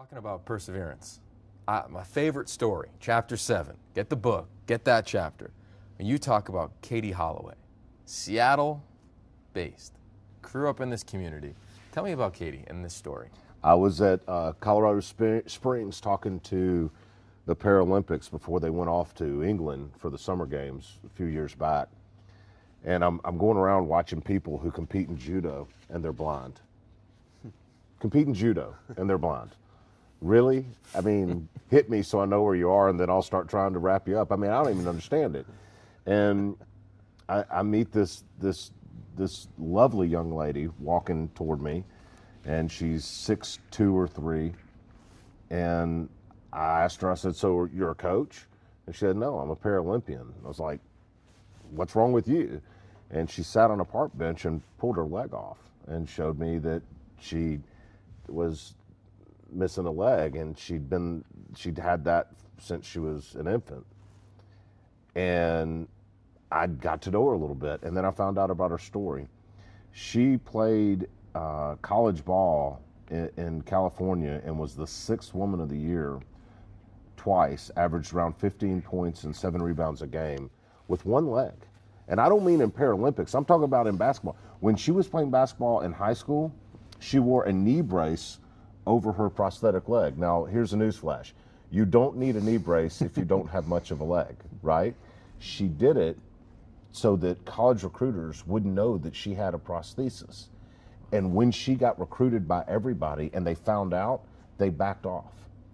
Talking about perseverance, my favorite story, chapter 7. Get the book, get that chapter. And you talk about Katie Holloway, Seattle-based, grew up in this community. Tell me about Katie and this story. I was at Colorado Springs talking to the Paralympics before they went off to England for the summer games a few years back. And I'm going around watching people who compete in judo and they're blind. Compete in judo and they're blind. Really? I mean, hit me so I know where you are, and then I'll start trying to wrap you up. I mean, I don't even understand it. And I meet this lovely young lady walking toward me, and she's 6'2" or 3. And I asked her, I said, "So you're a coach?" And she said, "No, I'm a Paralympian." I was like, "What's wrong with you?" And she sat on a park bench and pulled her leg off and showed me that she was missing a leg, and she'd had that since she was an infant. And I got to know her a little bit, and then I found out about her story. She played college ball in California and was the 6th Woman of the Year twice, averaged around 15 points and 7 rebounds a game with one leg. And I don't mean in Paralympics, I'm talking about in basketball. When she was playing basketball in high school, she wore a knee brace over her prosthetic leg. Now, here's a newsflash. You don't need a knee brace if you don't have much of a leg, right? She did it so that college recruiters would know that she had a prosthesis. And when she got recruited by everybody and they found out, they backed off.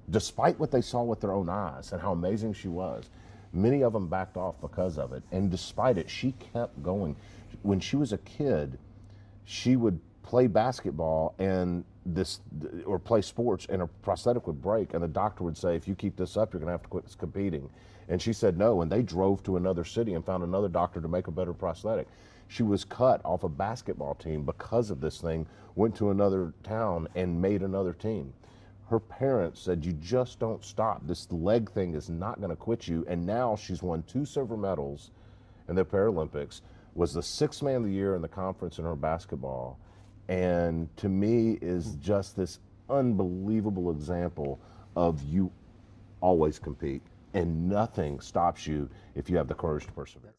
Despite what they saw with their own eyes and how amazing she was, many of them backed off because of it. And despite it, she kept going. When she was a kid, she would play basketball or play sports, and her prosthetic would break, and the doctor would say, "If you keep this up, you're gonna have to quit competing." And she said no, and they drove to another city and found another doctor to make a better prosthetic. She was cut off a basketball team because of this thing, went to another town and made another team. Her parents said, "You just don't stop. This leg thing is not gonna quit you." And now she's won 2 silver medals in the Paralympics, was the 6th Man of the Year in the conference in her basketball, and to me is just this unbelievable example of you always compete and nothing stops you if you have the courage to persevere.